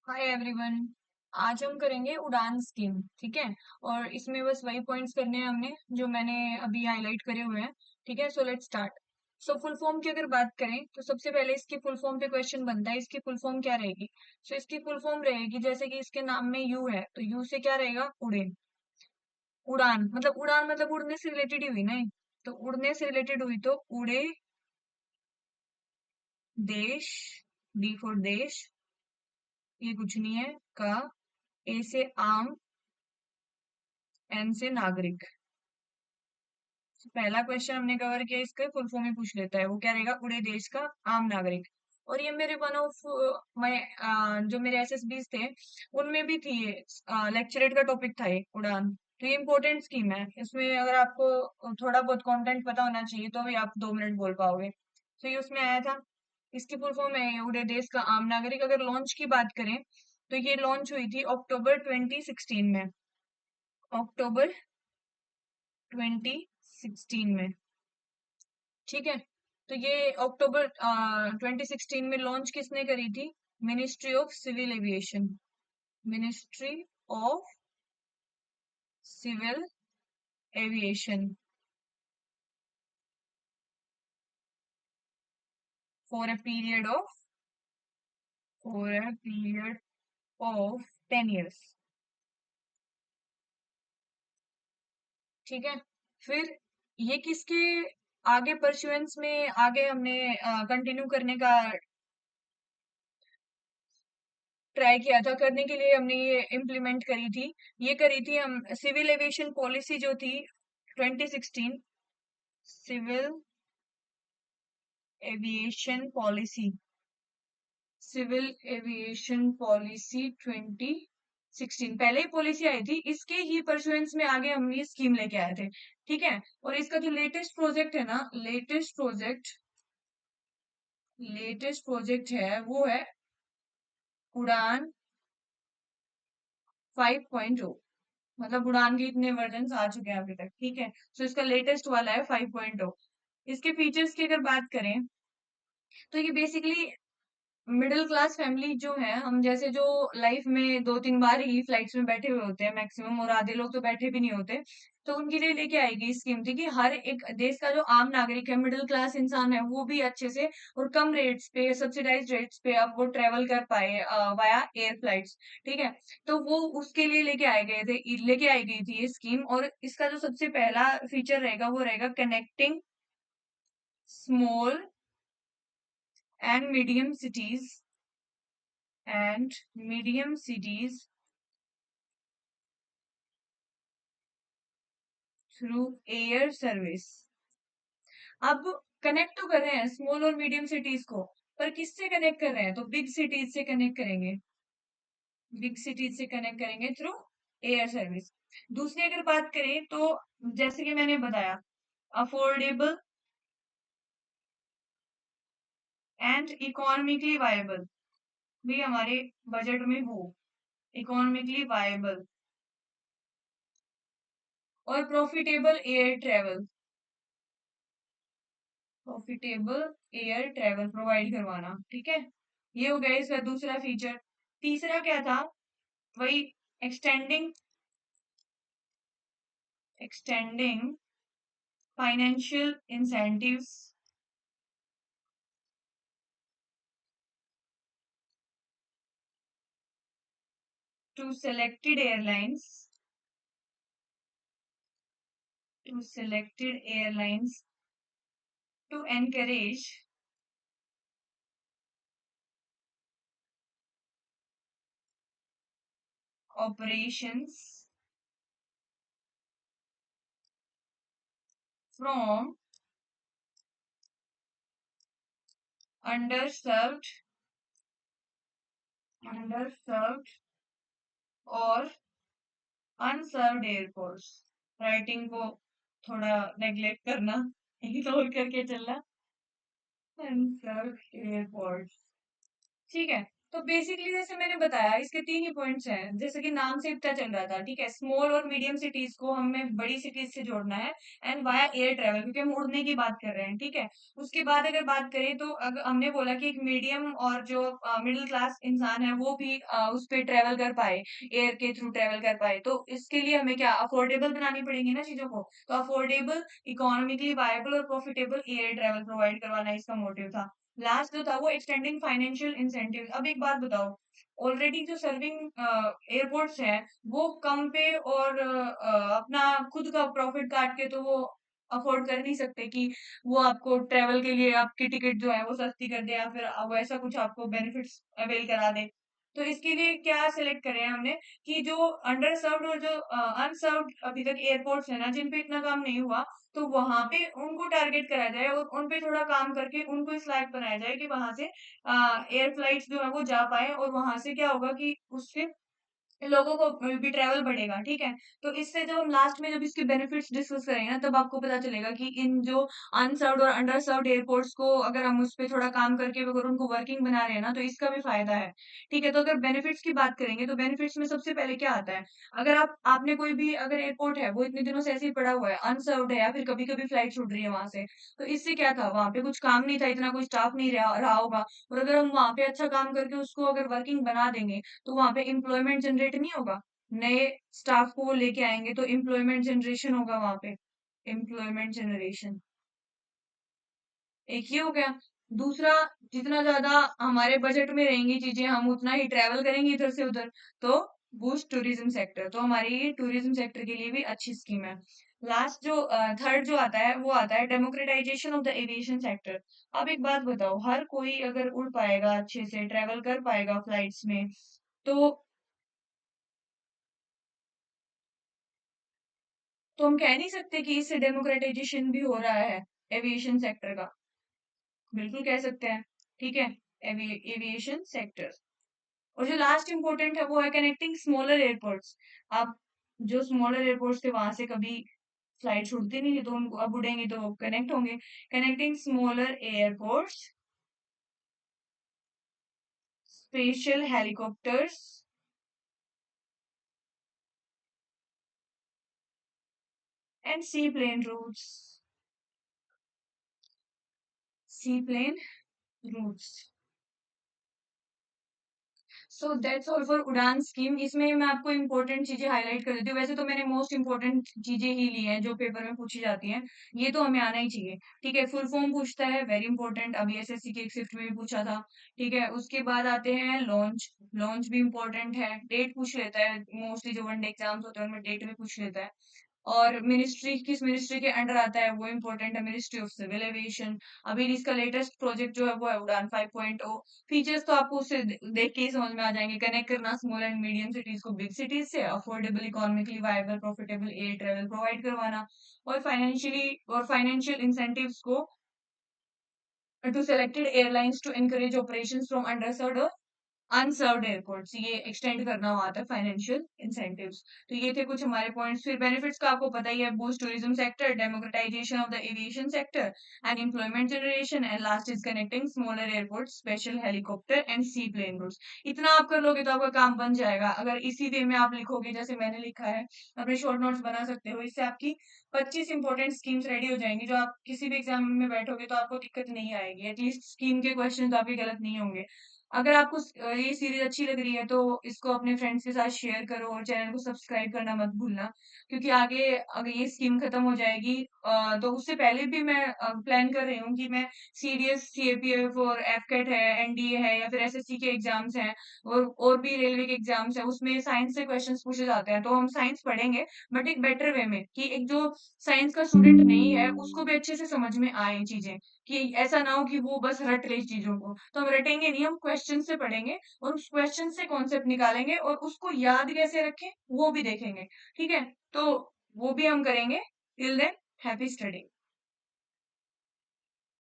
Hi everyone. आज हम करेंगे उड़ान स्कीम, ठीक है। और इसमें बस वही पॉइंट्स करने हैं हमने जो मैंने अभी हाईलाइट करे हुए हैं। ठीक है, so let's start. So full form की अगर बात करें तो सबसे पहले इसकी फुल फॉर्म पे क्वेश्चन बनता है, इसकी फुल फॉर्म क्या रहेगी। सो इसकी फुल फॉर्म रहेगी, जैसे कि इसके नाम में यू है तो यू से क्या रहेगा, उड़े। उड़ान मतलब उड़ने से रिलेटेड ही हुई ना ये। तो उड़ने से रिलेटेड हुई तो उड़े देश, डी फॉर देश, ये कुछ नहीं है, का, ए से आम, एन से नागरिक। पहला क्वेश्चन हमने कवर किया, इसका फुल फॉर्म ही पूछ लेता है, वो क्या रहेगा, उड़े देश का आम नागरिक। और ये मेरे वन ऑफ जो मेरे एसएसबीज थे उनमें भी थी ये, लेक्चरेट का टॉपिक था ये उड़ान। तो ये इंपॉर्टेंट स्कीम है, इसमें अगर आपको थोड़ा बहुत कंटेंट पता होना चाहिए तो भी आप 2 मिनट बोल पाओगे। तो ये उसमें आया था। इसकी फुल फॉर्म है ये, उड़े देश का आम नागरिक। अगर लॉन्च की बात करें तो ये लॉन्च हुई थी अक्टूबर 2016 में। अक्टूबर 2016 में, ठीक है। तो ये अक्टूबर 2016 में लॉन्च किसने करी थी, ministry of civil aviation. Ministry of civil aviation, for a period of for a period of 10 years, ठीक है। फिर ये किसके आगे परस्यूएंस में आगे हमने कंटिन्यू करने का ट्राई किया था, करने के लिए हमने ये इम्प्लीमेंट करी थी। ये करी थी हम, सिविल एविएशन पॉलिसी जो थी 2016, civil aviation policy, civil aviation policy 2016 पहले ही पॉलिसी आई थी, इसके ही परसुएंस में आगे हम ये स्कीम लेके आए थे, ठीक है। और इसका जो लेटेस्ट प्रोजेक्ट है ना, लेटेस्ट प्रोजेक्ट है वो है उड़ान 5.0। मतलब उड़ान के इतने वर्जन आ चुके हैं अभी तक, ठीक है। सो इसका लेटेस्ट वाला है 5.0। इसके फीचर्स की अगर बात करें तो ये बेसिकली मिडिल क्लास फैमिली जो है, हम जैसे जो लाइफ में 2-3 बार ही फ्लाइट्स में बैठे हुए होते हैं मैक्सिमम, और आधे लोग तो बैठे भी नहीं होते, तो उनके लिए लेके आएगी स्कीम थी कि हर एक देश का जो आम नागरिक है, मिडिल क्लास इंसान है, वो भी अच्छे से और कम रेट्स पे, सब्सिडाइज रेट्स पे अब वो ट्रेवल कर पाए वाया एयर फ्लाइट्स, ठीक है। तो वो उसके लिए लेके आई गई थी ये स्कीम। और इसका जो सबसे पहला फीचर रहेगा वो रहेगा connecting small and medium cities and medium cities through air service। अब कनेक्ट तो कर रहे हैं स्मॉल और मीडियम सिटीज को, पर किससे कनेक्ट कर रहे हैं, तो बिग सिटीज से कनेक्ट करेंगे। बिग सिटीज से कनेक्ट करेंगे थ्रू एयर सर्विस। दूसरी अगर बात करें तो जैसे कि मैंने बताया, अफोर्डेबल एंड इकोनॉमिकली वायबल, भी हमारे बजट में हो, इकोनॉमिकली वायबल और profitable air travel, profitable air travel provide करवाना, ठीक है। ये हो गया इसका दूसरा फीचर। तीसरा क्या था, वही extending extending financial incentives to selected airlines, to selected airlines to encourage operations from underserved underserved और अनसर्व्ड एयरपोर्ट्स। राइटिंग को थोड़ा नेग्लेक्ट करना, इग्नोर करके चलना, अनसर्व्ड एयरपोर्ट्स, ठीक है। तो बेसिकली जैसे मैंने बताया इसके 3 ही पॉइंट्स हैं। जैसे कि नाम से ही पता चल रहा था, ठीक है? स्मॉल और मीडियम सिटीज़ को हमें बड़ी सिटीज़ से जोड़ना है एंड वाया एयर ट्रैवल, क्योंकि हम उड़ने की बात कर रहे हैं, ठीक है? उसके बाद अगर बात करें तो हमने बोला कि एक मीडियम और जो मिडल क्लास इंसान है वो भी उस पे ट्रैवल कर पाए, एयर के थ्रू ट्रैवल कर पाए। तो इसके लिए हमें क्या अफोर्डेबल बनानी पड़ेगी ना चीज़ों को। तो अफोर्डेबल, इकोनॉमिकली वायबल और प्रॉफिटेबल एयर ट्रैवल प्रोवाइड करवाना इसका मोटिव था। लास्ट जो था वो एक्सटेंडिंग फाइनेंशियल इंसेंटिव। अब एक बात बताओ, ऑलरेडी जो सर्विंग एयरपोर्ट्स हैं वो कम पे और अपना खुद का प्रॉफिट काट के तो वो अफोर्ड कर नहीं सकते कि वो आपको ट्रेवल के लिए आपकी टिकट जो है वो सस्ती कर दे या फिर वो ऐसा कुछ आपको बेनिफिट्स अवेल करा दे। तो इसके लिए क्या सेलेक्ट करें हमने कि जो अंडर सर्व्ड और जो अनसर्व्ड अभी तक एयरपोर्ट्स है ना जिन पे इतना काम नहीं हुआ, तो वहां पे उनको टारगेट करा जाए और उन पे थोड़ा काम करके उनको इस लायक बनाया जाए कि वहां से एयर फ्लाइट्स जो है वो जा पाए और वहां से क्या होगा कि उससे लोगों को भी ट्रैवल बढ़ेगा, ठीक है? तो इससे जब हम लास्ट में जब इसके बेनिफिट्स डिस्कस करेंगे ना, तब आपको पता चलेगा कि इन जो अनसर्व्ड और अंडर सर्व्ड एयरपोर्ट्स को अगर हम उस पे थोड़ा काम करके अगर उनको वर्किंग बना रहे हैं ना, तो इसका भी फ़ायदा है, ठीक है? तो अगर बेनिफिट्स की बात करेंगे, तो बेनिफिट्स में सबसे पहले क्या आता है? अगर आपने कोई भी अगर एयरपोर्ट है, वो इतने दिनों से ऐसे ही पड़ा हुआ है, अनसर्व्ड है या फिर कभी-कभी फ्लाइट छूट रही है वहाँ से, तो इससे क्या था? वहाँ पे कुछ काम नहीं था, इतना कोई स्टाफ नहीं रहा रहा होगा और अगर हम वहाँ पे अच्छा काम करके उसको अगर वर्किंग बना देंगे, तो वहाँ पे एम्प्लॉयमेंट जनरेट नहीं होगा? नए स्टाफ को वो लेके आएँगे तो एम्प्लॉयमेंट जनरेशन होगा वहाँ पे, एम्प्लॉयमेंट जनरेशन, एक ये हो गया। दूसरा, जितना ज़्यादा हमारे बजट में रहेंगी चीज़ें, हम उतना ही ट्रैवल करेंगे इधर से उधर, तो बूस्ट टूरिज़्म सेक्टर, तो हमारी ये टूरिज़्म सेक्टर के लिए भी अच्छी स्कीम है। लास्ट जो थर्ड जो आता है, वो आता है डेमोक्रेटाइज़ेशन ऑफ द एविएशन सेक्टर। अब एक बात बताओ, हर कोई अगर उड़ पाएगा अच्छे से, ट्रैवल कर पाएगा फ्लाइट्स में, तो हम कह नहीं सकते कि इससे डेमोक्रेटाइजेशन भी हो रहा है एविएशन सेक्टर का। बिल्कुल कह सकते हैं, ठीक है? Aviation sector. और जो लास्ट इम्पोर्टेंट है वो है कनेक्टिंग स्मॉलर एयरपोर्ट्स। अब जो स्मॉलर एयरपोर्ट्स थे वहां से कभी फ्लाइट छूटती नहीं थी, तो उनको अब उड़ेंगे तो वो कनेक्ट होंगे। Connecting smaller airports, special helicopters and sea plane routes, sea plane routes. So that's all for UDAN scheme. इसमें मैं आपको इम्पोर्टेंट चीजें हाईलाइट कर देती हूँ। वैसे तो मैंने मोस्ट इम्पोर्टेंट चीजें ही ली हैं जो पेपर में पूछी जाती हैं। ये तो हमें आना ही चाहिए, ठीक है? फुल फॉर्म पूछता है, वेरी इंपॉर्टेंट, अभी एसएससी के एक शिफ्ट में भी पूछा था, ठीक है? उसके बाद आते हैं लॉन्च। लॉन्च भी इम्पोर्टेंट है, डेट पूछ लेता है, मोस्टली जो वनडे एग्जाम्स होते हैं उनमें डेट भी पूछ लेता है। और मिनिस्ट्री, किस मिनिस्ट्री के अंडर आता है वो इम्पोर्टेंट है, मिनिस्ट्री ऑफ सिविल एविएशन। अभी इसका लेटेस्ट प्रोजेक्ट जो है वो है उड़ान 5.0। फीचर्स तो आपको उससे देख के ही समझ में आ जाएंगे। कनेक्ट करना स्मॉल एंड मीडियम सिटीज को बिग सिटीज से, affordable, economically viable, profitable air travel provide करवाना, और फाइनेंशियल इंसेंटिव्स को to selected airlines to encourage operations from under unserved airports, ये एक्सटेंड करना वहां तक फाइनेंशियल इंसेंटिव्स। तो ये थे कुछ हमारे पॉइंट्स। फिर बेनिफिट्स का आपको पता ही है, boost tourism sector, democratisation of the aviation sector and employment generation, and last is connecting smaller airport, special helicopter and sea plane routes. इतना आप कर लोगे तो आपका काम बन जाएगा। अगर इसी वे में आप लिखोगे जैसे मैंने लिखा है, अपने शॉर्ट नोट्स बना सकते हो। इससे आपकी 25 इंपॉर्टेंट स्कीम्स रेडी हो जाएंगी, जो आप किसी भी एग्जाम में बैठोगे तो आपको दिक्कत नहीं आएगी। एटलीस्ट स्कीम के क्वेश्चन तो आपके गलत नहीं होंगे। अगर आपको ये सीरीज अच्छी लग रही है तो इसको अपने फ्रेंड्स के साथ शेयर करो और चैनल को सब्सक्राइब करना मत भूलना, क्योंकि आगे अगर ये स्कीम खत्म हो जाएगी तो उससे पहले भी मैं प्लान कर रही हूँ कि मैं सीडीएस, सीएपीएफ और एफकेट है, एनडीए है, या फिर एसएससी के एग्जाम्स हैं और भी रेलवे के एग्जाम्स हैं, उसमें साइंस से क्वेश्चंस पूछे जाते हैं। तो हम साइंस पढ़ेंगे, बट एक बेटर वे में, कि एक जो साइंस का स्टूडेंट नहीं है उसको भी अच्छे से समझ में आए चीजें, कि ऐसा ना हो कि वो बस रट ले चीजों को। तो हम रटेंगे नहीं, हम क्वेश्चन से पढ़ेंगे और उस क्वेश्चन से कॉन्सेप्ट निकालेंगे और उसको याद कैसे रखें वो भी देखेंगे, ठीक है? तो वो भी हम करेंगे। Till then, happy study.